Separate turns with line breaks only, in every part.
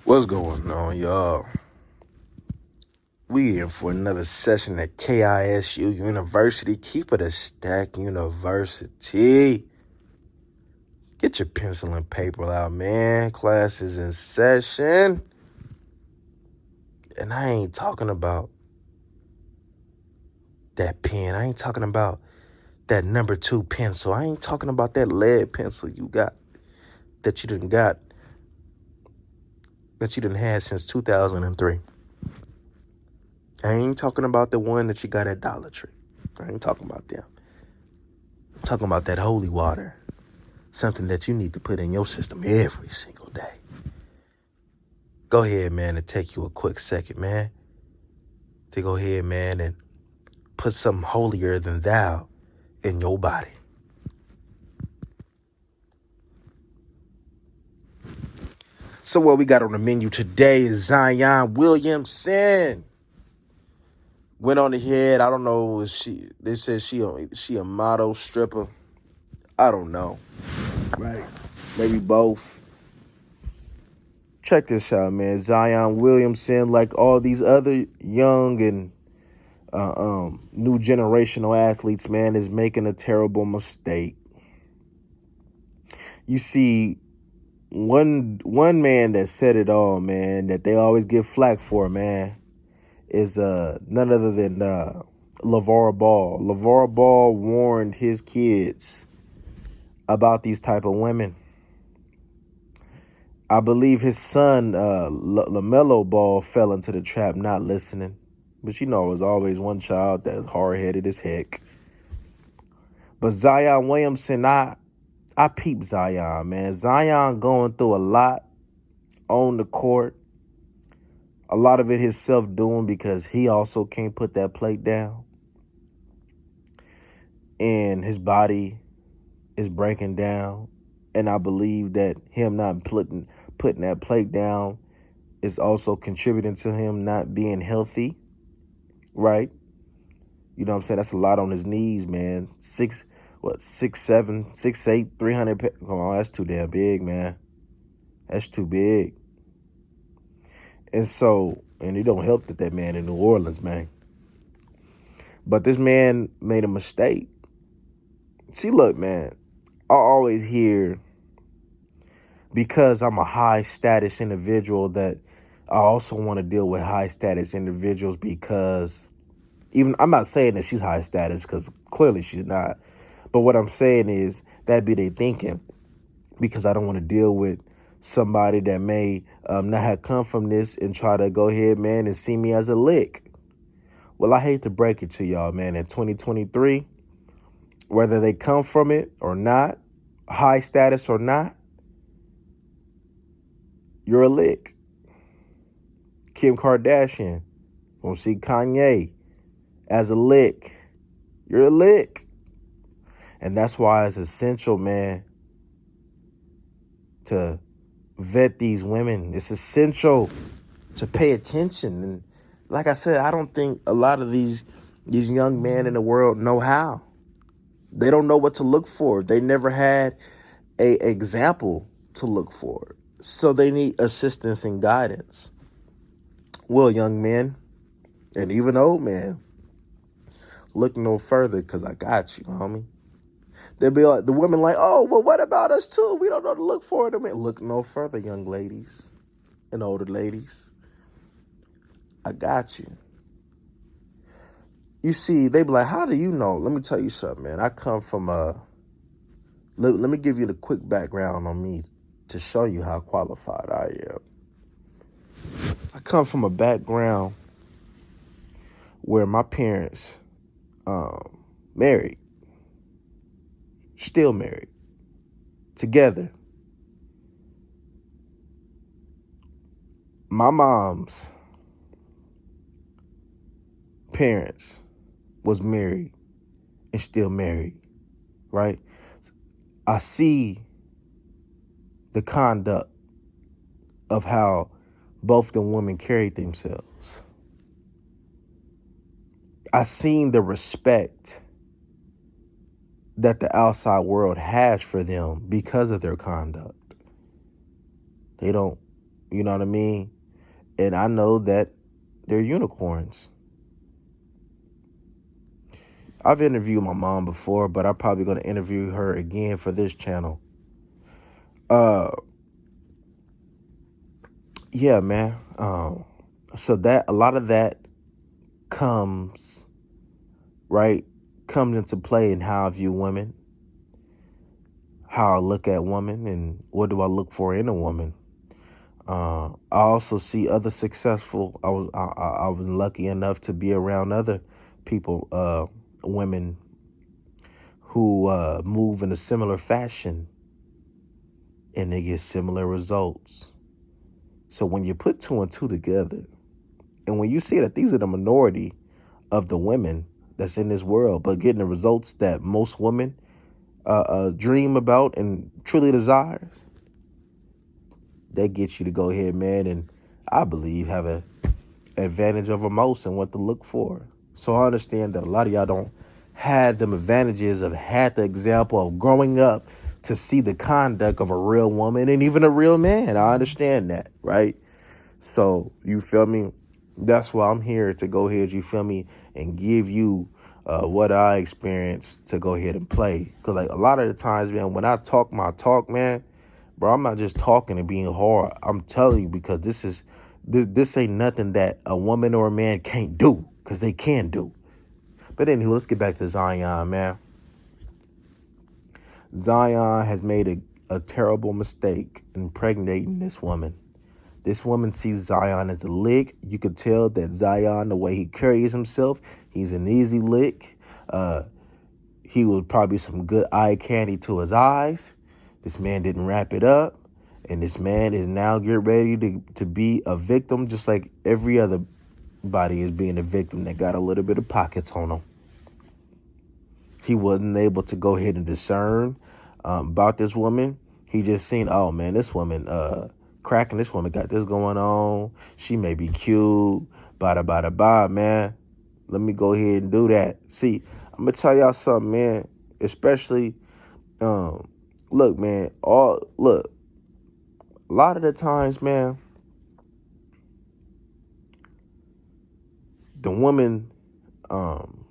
What's going on, y'all? We in for another session at KISU University. Keep it a stack university. Get your pencil and paper out, man. Class is in session. And I ain't talking about that pen. I ain't talking about that number 2 pencil. I ain't talking about that lead pencil you got, that you didn't have since 2003. I ain't talking about the one that you got at Dollar Tree. I ain't talking about them. I'm talking about that holy water. Something that you need to put in your system every single day. Go ahead, man, and take you a quick second, man, to go ahead, man, and put something holier than thou in your body. So what we got on the menu today is Zion Williamson. Went on ahead. I don't know. They said she a model stripper. I don't know. Right. Maybe both. Check this out, man. Zion Williamson, like all these other young and new generational athletes, man, is making a terrible mistake. You see, one man that said it all, man, that they always give flack for, man, is none other than LeVar Ball. LeVar Ball warned his kids about these type of women. I believe his son, LaMelo Ball, fell into the trap, not listening. But it was always one child that's hard-headed as heck. But Zion Williamson, I peep Zion, man. Zion going through a lot on the court. A lot of it his self-doing because he also can't put that plate down. And his body is breaking down. And I believe that him not putting that plate down is also contributing to him not being healthy, right? You know what I'm saying? That's a lot on his knees, man. 6'7", 6'8", 300. Come on, that's too damn big, man. That's too big. And it don't help that man in New Orleans, man. But this man made a mistake. See, look, man, I always hear, because I'm a high status individual, that I also want to deal with high status individuals because I'm not saying that she's high status because clearly she's not. But what I'm saying is that be they thinking, because I don't want to deal with somebody that may not have come from this and try to go ahead, man, and see me as a lick. Well, I hate to break it to y'all, man. In 2023, whether they come from it or not, high status or not, you're a lick. Kim Kardashian gonna see Kanye as a lick. You're a lick. And that's why it's essential, man, to vet these women. It's essential to pay attention. And like I said, I don't think a lot of these young men in the world know how. They don't know what to look for. They never had a example to look for. So they need assistance and guidance. Well, young men and even old men, look no further because I got you, homie. They'll be like, the women like, oh, well, what about us too? We don't know to look for them. Look no further, young ladies and older ladies. I got you. You see, they be like, how do you know? Let me tell you something, man. I come from let me give you the quick background on me to show you how qualified I am. I come from a background where my parents married, still married, together. My mom's parents was married and still married, right? I see the conduct of how both the women carried themselves. I seen the respect that the outside world has for them because of their conduct. They don't You know what I mean? And I know that they're unicorns. I've interviewed my mom before, but I'm probably going to interview her again for this channel. Uh, yeah, man. So that a lot of that comes right comes into play in how I view women, how I look at women, and what do I look for in a woman. I also see other successful. I was lucky enough to be around other people, women who move in a similar fashion, and they get similar results. So when you put two and two together, and when you see that these are the minority of the women that's in this world, but getting the results that most women dream about and truly desire, that gets you to go ahead, man, and I believe have a advantage over most and what to look for. So I understand that a lot of y'all don't have them advantages of had the example of growing up to see the conduct of a real woman and even a real man. I understand that, right? So you feel me? That's why I'm here to go ahead, you feel me, and give you what I experienced to go ahead and play. Because like a lot of the times, man, when I talk my talk, man, bro, I'm not just talking and being hard. I'm telling you because this ain't nothing that a woman or a man can't do, because they can do. But anyway, let's get back to Zion, man. Zion has made a terrible mistake impregnating this woman. This woman sees Zion as a lick. You could tell that Zion, the way he carries himself, he's an easy lick. He was probably some good eye candy to his eyes. This man didn't wrap it up. And this man is now getting ready to be a victim, just like every other body is being a victim that got a little bit of pockets on him. He wasn't able to go ahead and discern about this woman. He just seen, oh man, this woman cracking. This woman got this going on. She may be cute. Bada bada bada, man. Let me go ahead and do that. See, I'm gonna tell y'all something, man. Especially, look, man. Look. A lot of the times, man, the woman. I'm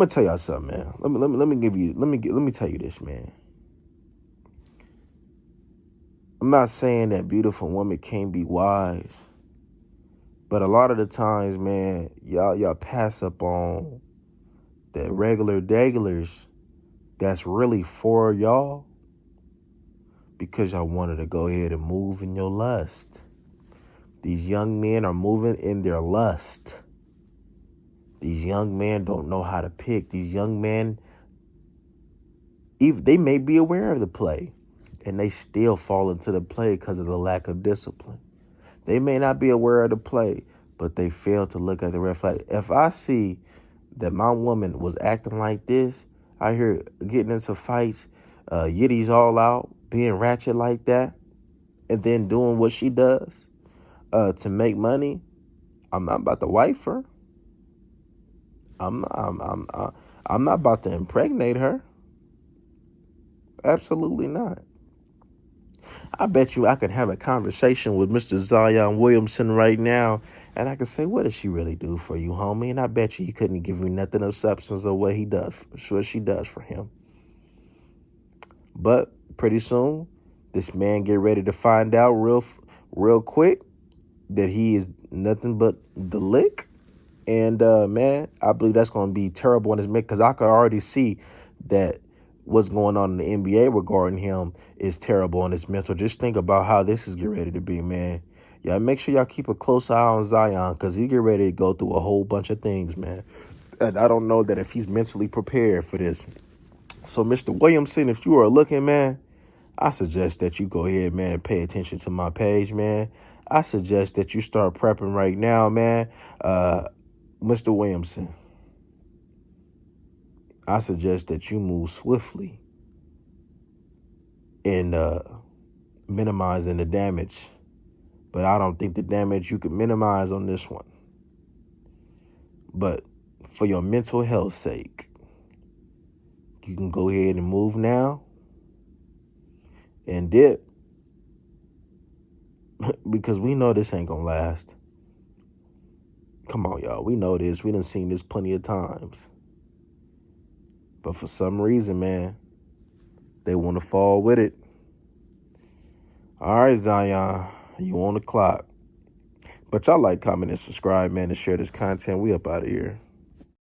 gonna tell y'all something, man. Let me tell you this, man. I'm not saying that beautiful women can't be wise, but a lot of the times, man, y'all pass up on the regular dagglers that's really for y'all because y'all wanted to go ahead and move in your lust. These young men are moving in their lust. These young men don't know how to pick. These young men, even they may be aware of the play, and they still fall into the play because of the lack of discipline. They may not be aware of the play, but they fail to look at the red flag. If I see that my woman was acting like this, I hear getting into fights, yitties all out, being ratchet like that, and then doing what she does to make money, I'm not about to wife her. I'm not about to impregnate her. Absolutely not. I bet you I could have a conversation with Mr. Zion Williamson right now, and I could say, what does she really do for you, homie? And I bet you he couldn't give me nothing of substance of what he does, what she does for him. But pretty soon, this man get ready to find out real quick that he is nothing but the lick. And man, I believe that's going to be terrible on his man, because I could already see that what's going on in the NBA regarding him is terrible on his mental. Just think about how this is getting ready to be, man. Yeah, make sure y'all keep a close eye on Zion, because he get ready to go through a whole bunch of things, man. And I don't know that if he's mentally prepared for this. So, Mr. Williamson, if you are looking, man, I suggest that you go ahead, man, and pay attention to my page, man. I suggest that you start prepping right now, man. Mr. Williamson, I suggest that you move swiftly in minimizing the damage. But I don't think the damage you can minimize on this one. But for your mental health's sake, you can go ahead and move now and dip. because we know this ain't gonna last. Come on, y'all. We know this. We done seen this plenty of times. But for some reason, man, they want to fall with it. All right, Zion, you on the clock. But y'all like, comment, and subscribe, man, and share this content. We up out of here.